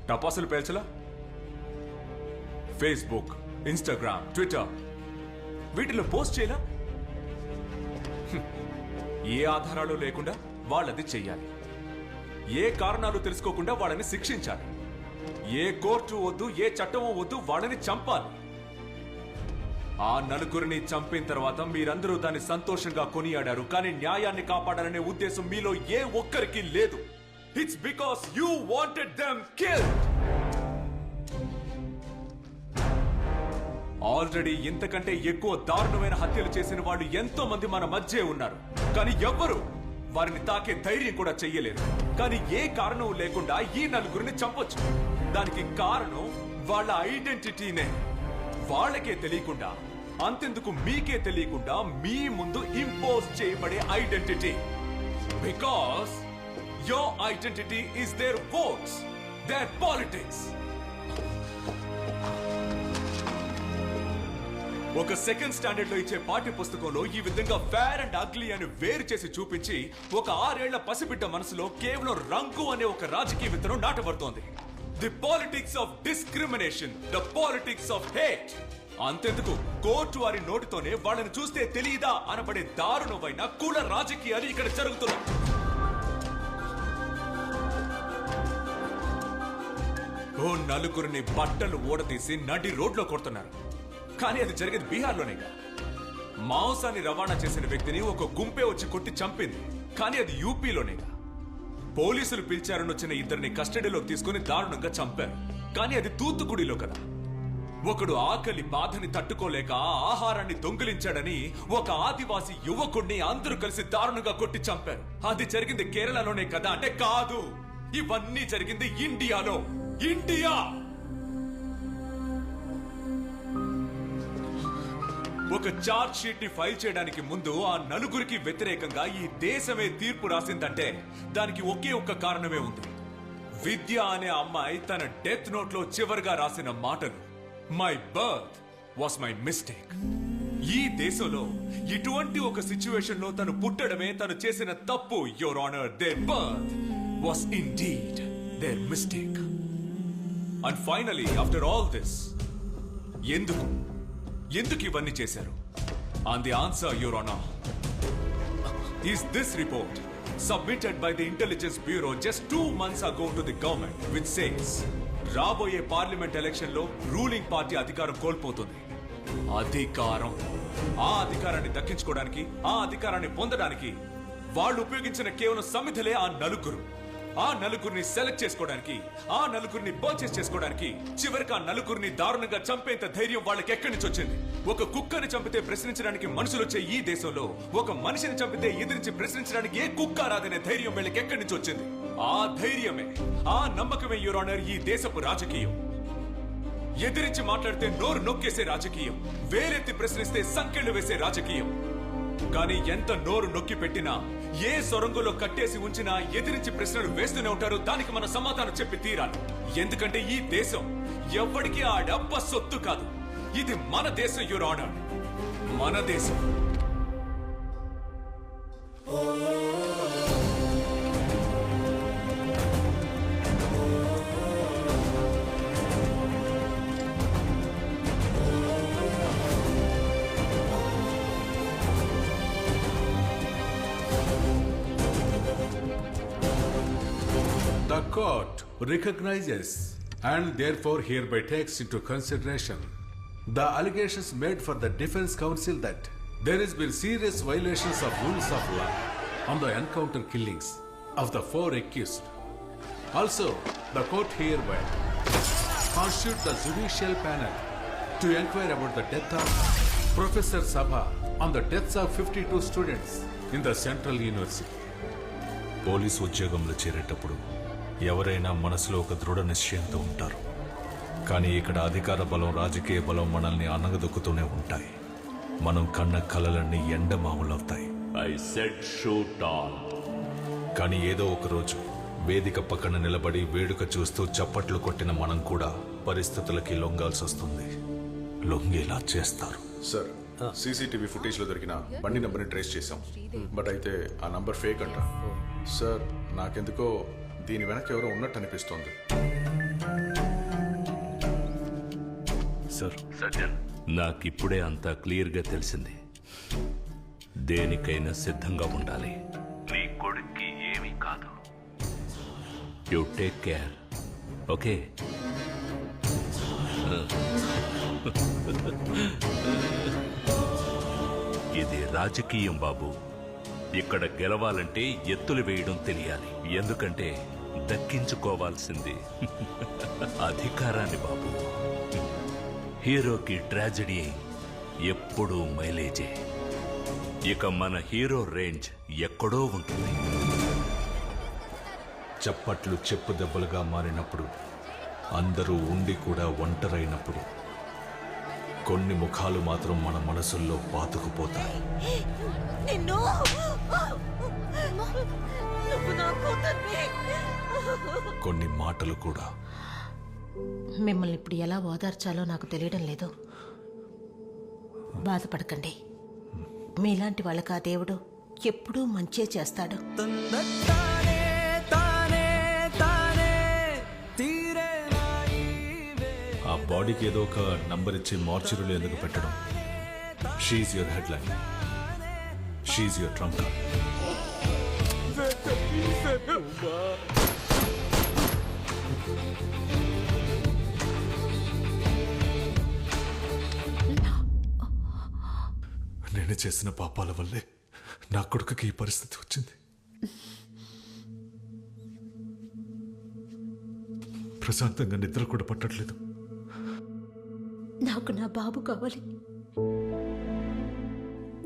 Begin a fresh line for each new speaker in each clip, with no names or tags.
టపాసులు పేల్చలా? Facebook, Instagram, Twitter వీటిలో post చేయలా? ఏ ఆధారాలు లేకుండా వాళ్ళది చెయ్యాలి. ఏ కారణాలు తెలుసుకోకుండా వాళ్ళని శిక్షించాలి. ఏ కోర్టు వద్దు, ఏ చట్టమో వద్దు, వాళ్ళని చంపాలి. ఆ నలుగురిని చంపిన తర్వాత మీరందరూ దాన్ని సంతోషంగా కొనియాడారు. కానీ న్యాయాన్ని కాపాడాలనే ఉద్దేశం మీలో ఏ ఒక్కరికి లేదు. It's because you wanted them killed. Already ఇంతకంటే ఎక్కువ దారుణమైన హత్యలు చేసిన వాళ్ళు ఎంతో మంది మన మధ్య ఉన్నారు. కానీ ఎవ్వరు వారిని తాకే ధైర్యం కూడా చెయ్యలేరు. కానీ ఏ కారణం లేకుండా ఈ నలుగురిని చంపొచ్చు. దానికి కారణం వాళ్ళ ఐడెంటిటీనే. వాళ్ళకే తెలియకుండా, అంతెందుకు మీకే తెలియకుండా మీ ముందు ఇంపోజ్ చేయబడే identity. Because your identity is their votes, their politics. ఒక సెకండ్ స్టాండర్డ్ లో ఇచ్చే పాఠ్య పుస్తకంలో ఈ విధంగా ఫేర్ అండ్ అగ్లీ అని వేరు చేసి చూపించి ఒక 6 ఏళ్ల పసిబిడ్డ మనసులో కేవలం రంగు అనే ఒక రాజకీయ విత్తనం నాటబడుతోంది. The politics of discrimination, the politics of hate. అంతెందుకు కోర్టు వారి నోటితోనే వాళ్ళని చూస్తే తెలియదా అనబడే దారుణమైన కుల రాజకీయాలు ఇక్కడ జరుగుతున్నాయి. ఓ నలుగురిని బట్టలు ఊడదీసి నడి రోడ్లో కొడుతున్నారు. కానీ అది జరిగేది బీహార్లోనేగా. మాంసాన్ని రవాణా చేసిన వ్యక్తిని ఒక గుంపే వచ్చి కొట్టి చంపింది. కానీ అది యూపీలోనేగా. పోలీసులు పిలిచారని వచ్చిన ఇద్దరిని కస్టడీలోకి తీసుకుని దారుణంగా చంపారు. కానీ అది తూత్తుకుడిలో కదా. ఒకడు ఆకలి బాధని తట్టుకోలేక ఆహారాన్ని దొంగిలించాడని ఒక ఆదివాసీ యువకుడిని అందరూ కలిసి దారుణంగా కొట్టి చంపారు. అది జరిగింది కేరళలోనే కదా అంటే కాదు. ఇవన్నీ జరిగింది ఇండియాలో. ఇండియా ఒక చార్జ్ షీట్ ని ఫైల్ చేయడానికి ముందు ఆ నలుగురికి వ్యతిరేకంగా ఈ దేశమే తీర్పు రాసిందంటే దానికి ఒకే ఒక్క కారణమే ఉంది. విద్య అనే అమ్మాయి తన డెత్ నోట్ లో చివరిగా రాసిన మాటలు, my birth was my mistake. ఈ దేశంలో ఇటువంటి ఒక సిచ్యువేషన్ లో తను పుట్టడమే తను చేసిన తప్పు. Your honour, their birth was indeed their mistake. And finally after all this, ఎందుకు ఇవన్నీ చేశారు? And the answer, Your Honor, is this report submitted by the Intelligence Bureau just 2 months ago to the government, which says రాబోయే parliament election లో ruling party అధికారం కోల్పోతుంది. ఆ అధికారాన్ని దక్కించుకోవడానికి, ఆ అధికారాన్ని పొందడానికి వాళ్ళు ఉపయోగించిన కేవలం సమిధలే ఆ నలుగురిని సెలెక్ట్ చేసుకోవడానికి, ఆ నలుగురిని పర్చేస్ చేసుకోవడానికి. చివరికి ఆ నలుగురిని దారుణంగా చంపేంత ధైర్యం వాళ్ళకి ఎక్కడి నుంచి వచ్చింది? ఒక కుక్కని చంపితే ప్రశ్నించడానికి మనుషులు వచ్చే ఈ దేశంలో ఒక మనిషిని చంపితే ఎదిరించి ప్రశ్నించడానికి ఏ కుక్క రాదనే ధైర్యం వీళ్ళకి ఎక్కడి నుంచి వచ్చింది? ఆ ధైర్యమే, ఆ నమ్మకమే యువర్ ఆనర్ ఈ దేశపు రాజకీయం. ఎదిరించి మాట్లాడితే నోరు నొక్కేసే రాజకీయం, వేలెత్తి ప్రశ్నిస్తే సంకెళ్లు వేసే రాజకీయం. కానీ ఎంత నోరు నొక్కి పెట్టినా, ఏ సొరంగంలో కట్టేసి ఉంచినా ఎదిరించి ప్రశ్నలు వేస్తూనే ఉంటారు. దానికి మన సమాధానం చెప్పి తీరాలి. ఎందుకంటే ఈ దేశం ఎవ్వడికి ఆ డబ్బ సొత్తు కాదు. ఇది మన దేశం యువర్ ఆనర్, మన దేశం.
The court recognizes and therefore hereby takes into consideration the allegations made for the defense counsel that there has been serious violations of rules of law on the encounter killings of the 4 accused. Also, the court hereby constitutes the judicial panel to inquire about the death of Professor Sabha on the deaths of 52 students in the Central University.
Police ఉద్యోగంలో చేరేటప్పుడు ఎవరైనా మనసులో ఒక దృఢ నిశ్చయంతో ఉంటారు. కానీ ఇక్కడ అధికార బలం, రాజకీయ బలం మనల్ని అనగదొక్కుతూనే ఉంటాయి. మనం కన్న కలలన్నీ ఎండమాములవుతాయి. కానీ ఏదో ఒక రోజు వేదిక పక్కన నిలబడి వేడుక చూస్తూ చప్పట్లు కొట్టిన మనం కూడా పరిస్థితులకి లొంగాల్సి వస్తుంది. లొంగేలా చేస్తారు.
సార్, సీసీటీవీ ఫుటేజ్ లో దొరికిన బండి నంబర్ని ట్రేస్ చేశాం. బట్ అయితే ఆ నంబర్ ఫేక్ అంట. సార్, నాకెందుకో దీని వెనక ఎవరో ఉన్నట్టు అనిపిస్తోంది.
సార్.
సజ్జన్, నాకిప్పుడే అంతా క్లియర్గా తెలిసింది. దేనికైనా సిద్ధంగా ఉండాలి. నీ కొడుక్కి ఏమీ కాదు. You take care, okay? ఇది రాజకీయం బాబు. ఇక్కడ గెలవాలంటే ఎత్తులు వేయడం తెలియాలి. ఎందుకంటే దక్కించుకోవాల్సింది అధికారాన్ని బాబు. హీరోకి ట్రాజెడీ ఎప్పుడూ మైలేజే. ఇక మన హీరో రేంజ్ ఎక్కడో ఉంటుంది.
చప్పట్లు చెప్పు దెబ్బలుగా మారినప్పుడు, అందరూ ఉండి కూడా ఒంటరైనప్పుడు, కొన్ని ముఖాలు మాత్రం మన మనసుల్లో పాతుకుపోతాయి.
నిన్ను నువ్వు నా కూతుర్ని.
కొన్ని మాటలు కూడా.
మిమ్మల్ని ఇప్పుడు ఎలా ఓదార్చాలో నాకు తెలియడం లేదు. బాధపడకండి. మీలాంటి వాళ్ళకి ఆ దేవుడు ఎప్పుడూ మంచే చేస్తాడు.
ఆ బాడీకి ఏదో ఒక నంబర్ ఇచ్చి మార్చురీలో ఎందుకు పెట్టడం? She your head line, she your trunk. నేను చేసిన పాపాల వల్లే నా కొడుకుకి ఈ పరిస్థితి వచ్చింది. ప్రశాంతంగా నిద్ర కూడా పట్టట్లేదు.
నాకు నా బాబు కావాలి.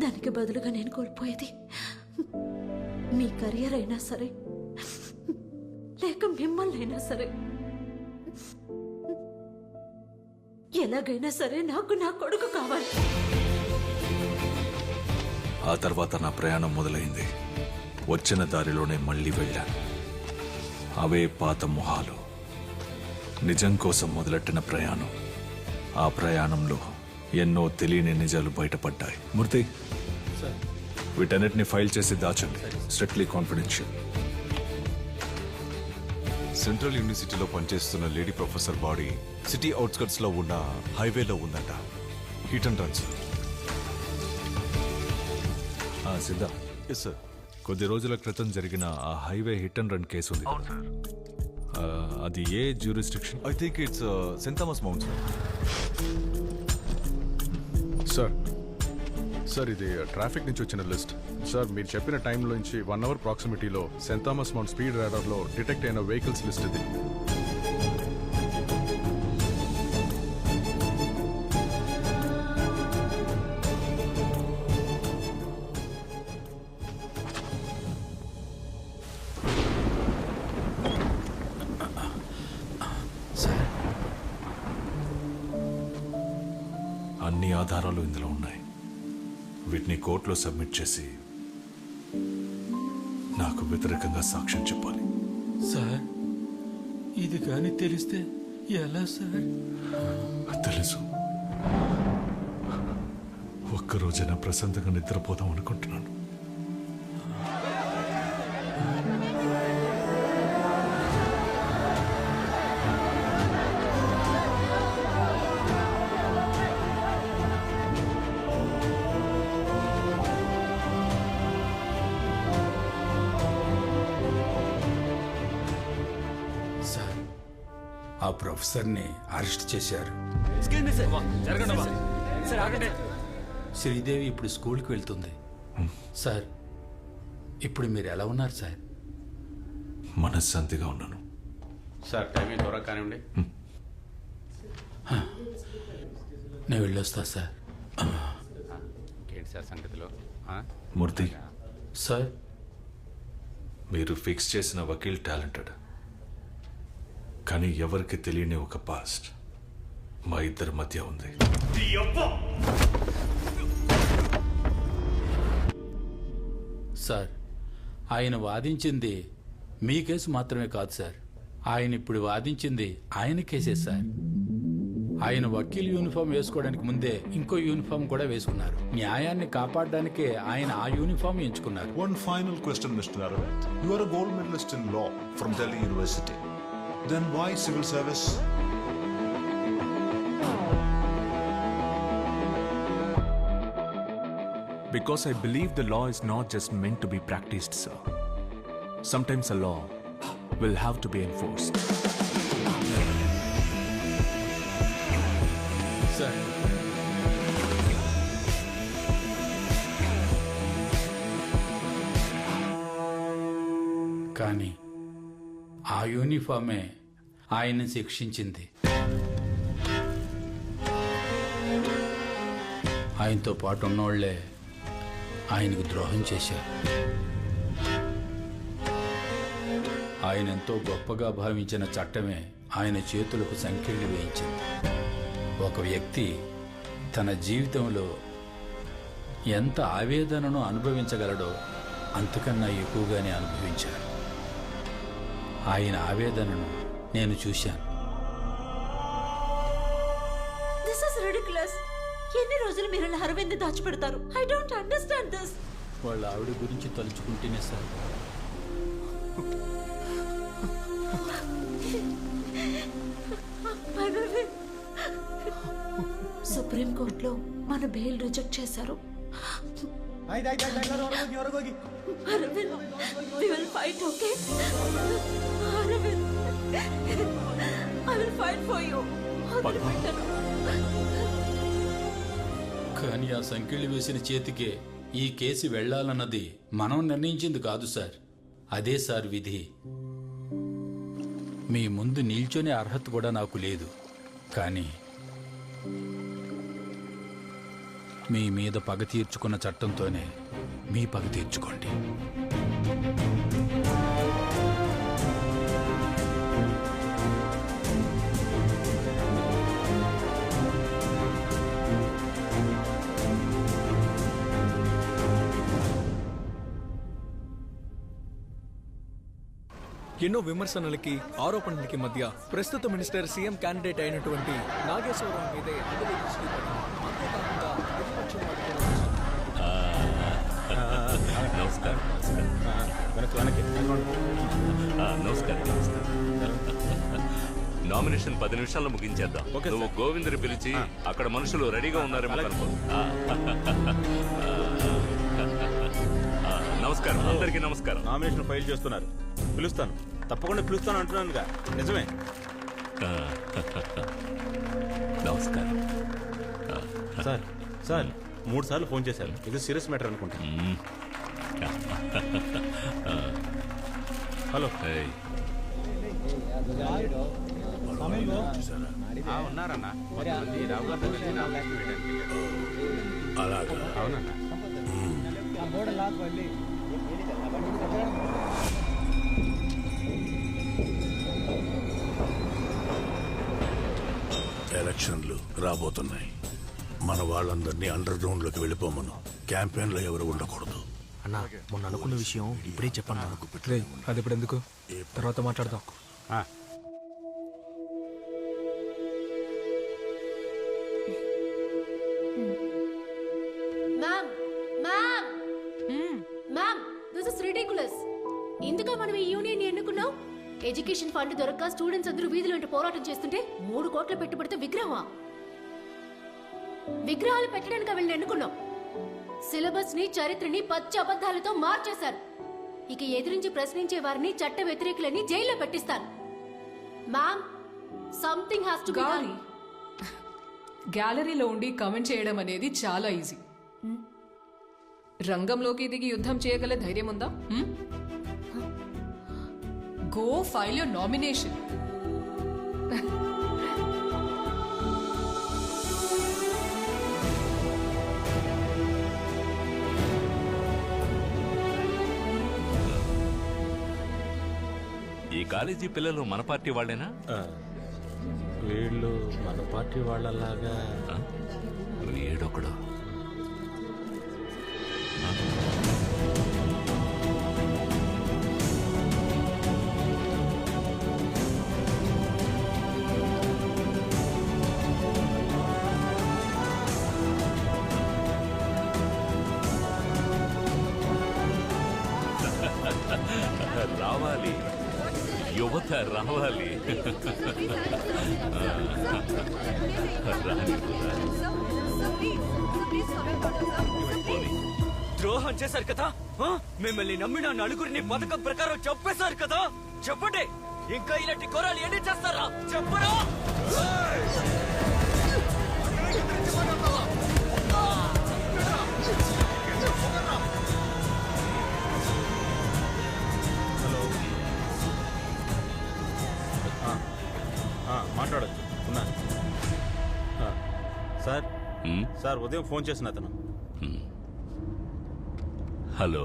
దానికి బదులుగా నేను కోల్పోయేది మీ కెరియర్ అయినా సరే, లేక మిమ్మల్ని అయినా సరే. ఎలాగైనా సరే నాకు నా కొడుకు కావాలి.
ఆ తర్వాత నా ప్రయాణం మొదలైంది. వచ్చిన దారిలోనే మళ్ళీ వెళ్ళాను. అవే పాత మొహాలు. నిజం కోసం మొదలెట్టిన ప్రయాణం. ఆ ప్రయాణంలో ఎన్నో తెలియని నిజాలు బయటపడ్డాయి. మూర్తి, వీటన్నిటిని ఫైల్ చేసి దాచండి. Strictly confidential.
సెంట్రల్ యూనివర్సిటీలో పనిచేస్తున్న lady professor body city outskirts లో ఉన్న హైవేలో ఉందంట. Hit and runs.
Siddha,
yes sir.
కొద్ది రోజుల క్రితం జరిగిన ఆ highway hit and run case ఉంది. అది ఏ jurisdiction?
I think it's Saint Thomas Mount
sir. Sir ఇది ట్రాఫిక్ నుంచి వచ్చిన లిస్ట్. సార్ మీరు చెప్పిన టైంలోంచి 1 అవర్ ప్రాక్సిమిటీలో సెయింట్ థామస్ మౌంట్ స్పీడ్ రాడార్లో డిటెక్ట్ అయిన వెహికల్స్ లిస్ట్ ఇది.
అన్ని ఆధారాలు ఇందులో ఉన్నాయి. వీటిని కోర్టులో సబ్మిట్ చేసి నాకు వ్యతిరేకంగా సాక్ష్యం చెప్పాలి.
సార్, ఇది కానీ తెలిస్తే ఎలా సార్?
తెలుసు. ఒక్కరోజైనా ప్రశాంతంగా నిద్రపోదాం అనుకుంటున్నాను.
సార్, ఆ ప్రొఫెసర్ని అరెస్ట్ చేశారు. శ్రీదేవి ఇప్పుడు స్కూల్కి వెళ్తుంది. సార్, ఇప్పుడు మీరు ఎలా ఉన్నారు సార్?
మనశ్శాంతిగా ఉన్నాను.
సార్ టైమింగ్ త్వరగా కానివ్వండి.
నేను వెళ్ళొస్తా సార్.
ఏంటి సార్ సంగతిలో?
మూర్తి,
సార్,
మీరు ఫిక్స్ చేసిన వకీల్ టాలెంటెడ్, కానీ ఎవరికి తెలియని ఒక పాస్ట్ మా ఇద్దరి మధ్య ఉంది.
సార్, ఆయన వాదించింది మీ కేసు మాత్రమే కాదు సార్. ఆయన ఇప్పుడు వాదించింది ఆయన కేసే సార్. ఆయన వకీల్ యూనిఫామ్ వేసుకోవడానికి ముందే ఇంకో యూనిఫామ్ కూడా వేసుకున్నారు. న్యాయాన్ని కాపాడడానికే ఆయన ఆ యూనిఫామ్ ఎంచుకున్నారు.
One final question, Mr. Aravind. You are a gold medalist in law from Delhi University. Then why civil service?
Because I believe the law is not just meant to be practiced, sir. Sometimes a law will have to be enforced.
Sir కానీ ఆ యూనిఫామే ఆయన్ని శిక్షించింది. ఆయనతో పాటు ఉన్నోళ్లే ఆయనకు ద్రోహం చేశారు. ఆయన ఎంతో గొప్పగా భావించిన చట్టమే ఆయన చేతులకు సంకెళ్ళు వేయించింది. ఒక వ్యక్తి తన జీవితంలో ఎంత ఆవేదనను అనుభవించగలడో అంతకన్నా ఎక్కువగానే అనుభవించారు. ఆయన ఆవేదనను నేను చూశాను.
This is ridiculous. ఎన్ని రోజులు మీరు ఇలా అరవింద్ దాచిపెడతారు? I don't understand this.
వాళ్ళ ఆవిడ గురించి తలుచుకుంటేనే సార్.
సుప్రీం కోర్టులో మన బెయిల్ రిజెక్ట్ చేశారు. Arvind, we will fight, okay? Arvind, I will fight for you.
కానీ ఆ సంఖ్యలు వేసిన చేతికే ఈ కేసు వెళ్లాలన్నది మనం నిర్ణయించింది కాదు సార్. అదే సార్ విధి. మీ ముందు నిల్చొనే అర్హత కూడా నాకు లేదు. కానీ మీ మీద పగ తీర్చుకున్న చట్టంతోనే మీ పగ తీర్చుకోండి.
ఎన్నో విమర్శనలకి ఆరోపణలకి మధ్య ప్రస్తుత మినిస్టర్ సీఎం క్యాండిడేట్ అయినటువంటి నాగేశ్వరరావు మీదే అందరి దృష్టి పడి అంతేకాకుండా ప్రతిపక్షం
నమస్కారం. నామినేషన్ 10 నిమిషాల్లో ముగించేద్దాం. నువ్వు గోవిందుని పిలిచి అక్కడ మనుషులు రెడీగా ఉన్నారేమో కనుక్కో. నమస్కారం, అందరికీ నమస్కారం.
నామినేషన్ ఫైల్ చేస్తున్నారు. పిలుస్తాను, తప్పకుండా పిలుస్తాను అంటున్నానుగా. నిజమే.
నమస్కారం
సార్. సార్ 3 సార్లు ఫోన్ చేశారు. ఇది సీరియస్ మ్యాటర్ అనుకుంటా. హలో.
ఉన్నారన్నా.
అలాగా.
అవునన్నా.
ఎలక్షన్లు రాబోతున్నాయి. మన వాళ్ళందరినీ అండర్ గ్రౌండ్ లోకి వెళ్ళిపోమను. క్యాంపెయిన్ లో ఎవరు ఉండకూడదు.
అన్నా, మొన్న అనుకున్న విషయం ఇప్పుడే చెప్పన్నా. అది ఇప్పుడు ఎందుకు, తర్వాత మాట్లాడదాం.
ఇందుక మనం ఈ యూనియన్ ఎన్నుకున్నాం. ఎడ్యుకేషన్ ఫండ్ దొరక్క స్టూడెంట్స్ అందరూ వీధులు పోరాటం చేస్తుంటే 3 కోట్ల పెట్టుబడితో విగ్రహాలు పెట్టడానికి వీళ్ళని ఎన్నుకున్నాం. సిలబస్ ని, చరిత్రని పచ్చి అబద్ధాలతో మార్చేశారు. ఇక ఎదిరించి ప్రశ్నించే వారిని చట్ట వ్యతిరేకులని జైల్లో పెట్టిస్తారు. Ma'am, something has to be done.
గ్యాలరీలో ఉండి కమెంట్ చేయడం అనేది చాలా ఈజీ. రంగంలోకి దిగి యుద్ధం చేయగల ధైర్యం ఉందా? Go file your nomination.
ఈ కాలేజీ పిల్లలు మన పార్టీ వాళ్ళేనా?
వీళ్ళు మన పార్టీ వాళ్ళలాగా.
వీడొకడు. రావాలి, యువత రావాలి.
ద్రోహం చేశారు కదా, మిమ్మల్ని నమ్మిన నలుగురిని పథకం ప్రకారం చంపేశారు కదా. చెప్పండి, ఇంకా ఇలాంటి ఘోరాలు ఎన్ని చేస్తారా? చెప్పరా?
మాట్లాడచ్చు ఉన్నాను సార్. సార్ ఉదయం ఫోన్ చేసిన అతను.
హలో,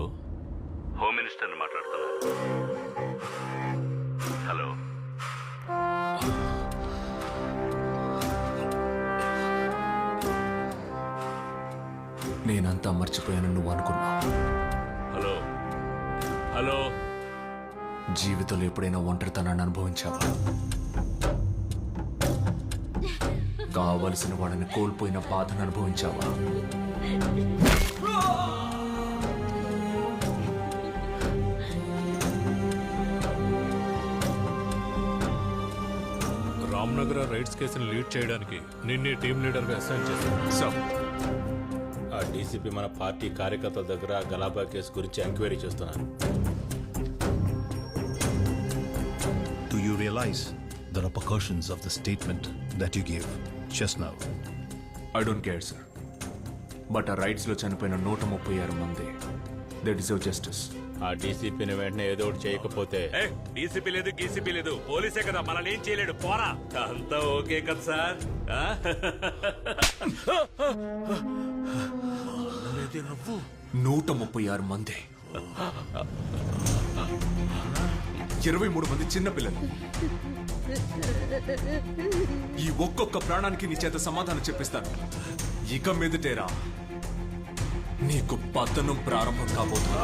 హోమ్ మినిస్టర్ని మాట్లాడుతున్నా. హలో,
నేనంతా మర్చిపోయాను నువ్వు అనుకున్నా.
Hello, hello.
జీవితంలో ఎప్పుడైనా ఒంటరితనాన్ని అనుభవించావా? కావలసిన వాడిని కోల్పోయిన బాధను అనుభవించావా?
రామ్నగర్ రైడ్స్ కేసును లీడ్ చేయడానికి నిన్నే టీమ్ లీడర్గా అసైన్ చేశాను.
సార్, ఆ డీసీపీ మన పార్టీ కార్యకర్తల దగ్గర గలాబా కేసు గురించి ఎంక్వైరీ చేస్తున్నారు.
Do you realize the repercussions of the statement that you gave just now?
I don't care, sir. But ఆ రైడ్స్లో చనిపోయిన 136 మంది, దే డిజర్వ్ జస్టిస్.
ఆ డీసీపీని వెంటనే ఏదో ఒకటి చేయకపోతే
డీసీపీ లేదు, గీసీపీ లేదు, పోలీసే కదా, మనల్ని ఏం చేయలేడు. పోరా, అంతా ఓకే కదా సార్?
136 మంది,
23 మంది చిన్నపిల్లలు. ఈ ఒక్కొక్క ప్రాణానికి నీ చేత సమాధానం చెప్పిస్తాను. ఇక మీదటేరా
నీకు పతనం ప్రారంభం కాబోతుంది.